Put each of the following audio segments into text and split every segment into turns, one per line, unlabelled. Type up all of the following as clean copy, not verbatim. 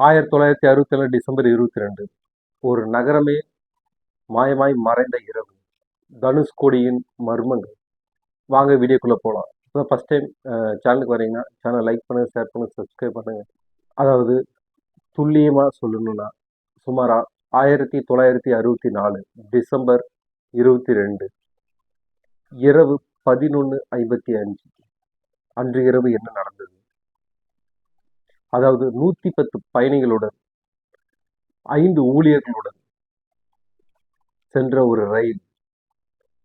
1967 December 22 ஒரு நகரமே மாயமாய் மறைந்த இரவு. தனுஷ்கோடியின் மர்மங்கள். வாங்க வீடியோக்குள்ள போலாம். இப்போ ஃபர்ஸ்ட் டைம் சேனலுக்கு வரீங்கன்னா சேனல் லைக் பண்ணுங்க, ஷேர் பண்ணுங்க, சப்ஸ்கிரைப் பண்ணுங்க. அதாவது துல்லியமா சொல்லணும்னா சுமாரா 1964 டிசம்பர் 22 இரவு 11:55 அன்று இரவு என்ன நடந்தது? அதாவது 110 பயணிகளுடன் 5 ஊழியர்களுடன் சென்ற ஒரு ரயில்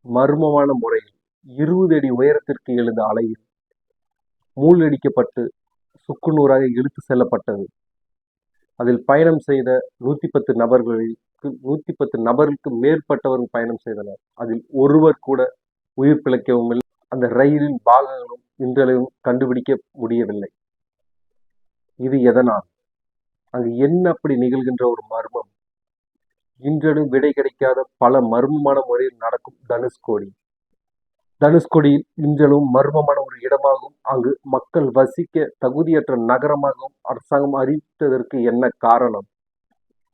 மர்மமான முறையில் 20 அடி உயரத்திற்கு எழுந்த அலையில் மூழ்கடிக்கப்பட்டு சுக்குநூறாக இழுத்து செல்லப்பட்டது. அதில் பயணம் செய்த 110 நபர்களுக்கு மேற்பட்டவர்கள் பயணம் செய்தனர். அதில் ஒருவர் கூட உயிர் பிழைக்கவும் இல்லை. அந்த ரயிலின் பாகங்களும் இன்றளவும் கண்டுபிடிக்க முடியவில்லை. இது எதனால்? அங்கு என்ன அப்படி நிகழ்கின்ற ஒரு மர்மம்? இன்றளவும் விடை கிடைக்காத பல மர்மமான முறையில் நடக்கும் தனுஷ்கோடியில் இன்றளவும் மர்மமான ஒரு இடமாகவும் அங்கு மக்கள் வசிக்க தகுதியற்ற நகரமாகவும் அரசாங்கம் அறிவித்ததற்கு என்ன காரணம்?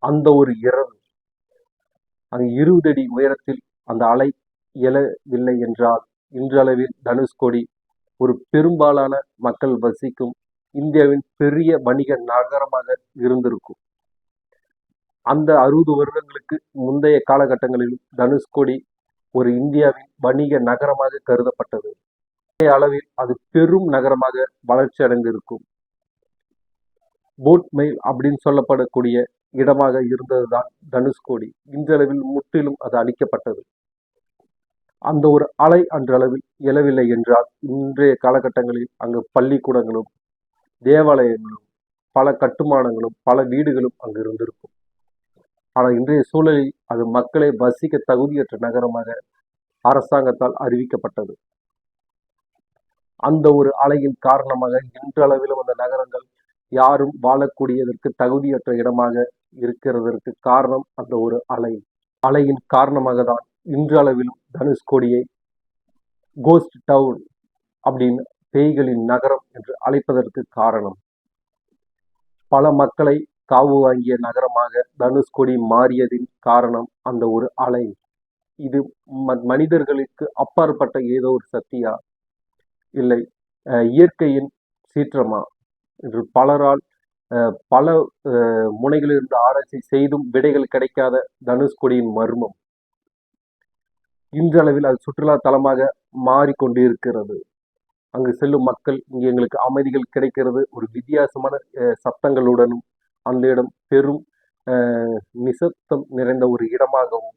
அந்த ஒரு இரவு அங்கு 20 அடி உயரத்தில் அந்த அலை எழவில்லை என்றால் இன்றளவில் தனுஷ்கோடி ஒரு பெரும்பாலான மக்கள் வசிக்கும் இந்தியாவின் பெரிய வணிக நகரமாக இருந்திருக்கும். அந்த 60 வருடங்களுக்கு முந்தைய காலகட்டங்களிலும் தனுஷ்கோடி ஒரு இந்தியாவின் வணிக நகரமாக கருதப்பட்டது. அளவில் அது பெரும் நகரமாக வளர்ச்சி அடைந்திருக்கும். போட் மெயில் அப்படின்னு சொல்லப்படக்கூடிய இடமாக இருந்ததுதான் தனுஷ்கோடி. இன்றளவில் முற்றிலும் அது அழிக்கப்பட்டது. அந்த ஒரு அலை அன்றளவில் எழவில்லை என்றால் இன்றைய காலகட்டங்களில் அங்கு பள்ளிக்கூடங்களும் தேவாலயங்களும் பல கட்டுமானங்களும் பல வீடுகளும் அங்கு இருந்திருக்கும். ஆனால் இன்றைய சூழலில் அது மக்களை வசிக்க தகுதியற்ற நகரமாக அரசாங்கத்தால் அறிவிக்கப்பட்டது. அந்த ஒரு அலையின் காரணமாக இன்றளவிலும் அந்த நகரங்கள் யாரும் வாழக்கூடியதற்கு தகுதியற்ற இடமாக இருக்கிறதற்கு காரணம் அந்த ஒரு அலையின் காரணமாக தான் இன்றளவிலும் தனுஷ்கோடியை கோஸ்ட் டவுன் அப்படின்னு பேய்களின் நகரம் என்று அழைப்பதற்கு காரணம். பல மக்களை காவு வாங்கிய நகரமாக தனுஷ்கோடி மாறியதின் காரணம் அந்த ஒரு அலை. இது மனிதர்களுக்கு அப்பாற்பட்ட ஏதோ ஒரு சக்தியா, இல்லை இயற்கையின் சீற்றமா என்று பலரால் பல முனைகளிலிருந்து ஆராய்ச்சி செய்தும் விடைகள் கிடைக்காத தனுஷ்கோடியின் மர்மம் இன்றளவில் அது சுற்றுலா தலமாக மாறிக்கொண்டிருக்கிறது. அங்கு செல்லும் மக்கள் இங்கு எங்களுக்கு அமைதிகள் கிடைக்கிறது, ஒரு வித்தியாசமான சத்தங்களுடனும் அந்த இடம் பெரும் நிசப்தம் நிறைந்த ஒரு இடமாகவும்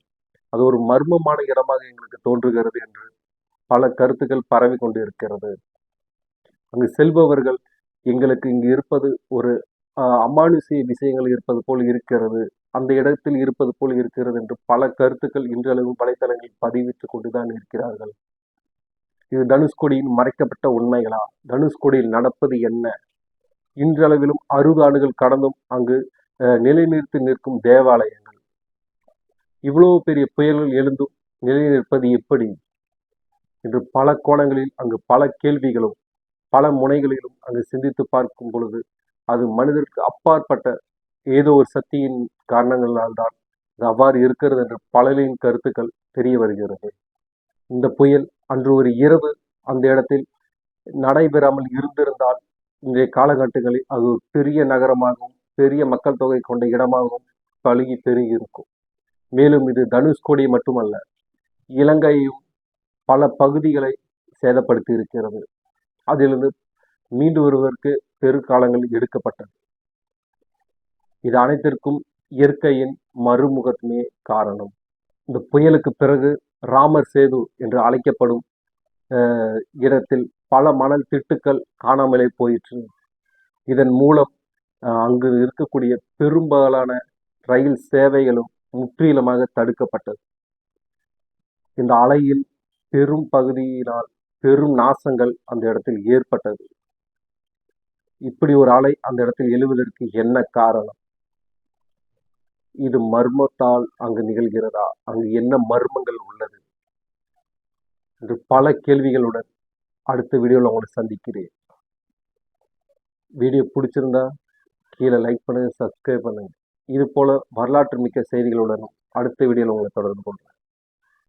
அது ஒரு மர்மமான இடமாக எங்களுக்கு தோன்றுகிறது என்று பல கருத்துக்கள் பரவி கொண்டு இருக்கிறது. அங்கு செல்பவர்கள் எங்களுக்கு இங்கு இருப்பது ஒரு அமானுஷிய விஷயங்கள் இருப்பது போல் இருக்கிறது, அந்த இடத்தில் இருப்பது போல் இருக்கிறது என்று பல கருத்துக்கள் இன்றளவு வலைத்தளங்களில் பதிவிட்டுக் கொண்டுதான் இருக்கிறார்கள். இது தனுஷ்கோடியின் மறைக்கப்பட்ட உண்மைகளா? தனுஷ்கோடியில் நடப்பது என்ன? இன்றளவிலும் 60 ஆண்டுகள் கடந்தும் அங்கு நிலைநிறுத்தி நிற்கும் தேவாலயங்கள், இவ்வளவு பெரிய புயல்கள் எழுந்தும் நிலை நிற்பது எப்படி என்று பல கோணங்களில் அங்கு பல கேள்விகளும் பல முனைகளிலும் அங்கு சிந்தித்து பார்க்கும் பொழுது அது மனிதருக்கு அப்பாற்பட்ட ஏதோ ஒரு சக்தியின் காரணங்களால்தான் அவ்வாறு இருக்கிறது என்று பலரின் கருத்துக்கள் தெரிய வருகிறது. இந்த புயல் அன்று ஒரு இரவு அந்த இடத்தில் நடைபெறாமல் இருந்திருந்தால் இன்றைய காலகட்டங்களில் அது ஒரு பெரிய நகரமாகவும் பெரிய மக்கள் தொகை கொண்ட இடமாகவும் பழுகி பெருகி இருக்கும். மேலும் இது தனுஷ்கோடி மட்டுமல்ல, இலங்கையும் பல பகுதிகளை சேதப்படுத்தி இருக்கிறது. அதிலிருந்து மீண்டு வருவதற்கு பெருக்காலங்கள் எடுக்கப்பட்டது. இது அனைத்திற்கும் இயற்கையின் மறுமுகமே காரணம். இந்த புயலுக்கு பிறகு ராமர் சேது என்று அழைக்கப்படும் இடத்தில் பல மணல் திட்டுக்கள் காணாமலே போயிற்று. இதன் மூலம் அங்கு இருக்கக்கூடிய பெரும்பாலான ரயில் சேவைகளும் முற்றிலுமாக தடுக்கப்பட்டது. இந்த அலையில் பெரும் பகுதியினால் பெரும் நாசங்கள் அந்த இடத்தில் ஏற்பட்டது. இப்படி ஒரு அலை அந்த இடத்தில் எழுவதற்கு என்ன காரணம்? இது மர்மத்தால் அங்கு நிகழ்கிறதா? அங்கு என்ன மர்மங்கள் உள்ளது என்று பல கேள்விகளுடன் அடுத்த வீடியோவில் உங்களை சந்திக்கிறேன். வீடியோ பிடிச்சிருந்தா கீழே லைக் பண்ணுங்கள், சப்ஸ்கிரைப் பண்ணுங்கள். இது போல் வரலாற்று மிக்க செய்திகளுடனும் அடுத்த வீடியோவில் உங்களை தொடர்பு கொள்கிறேன்.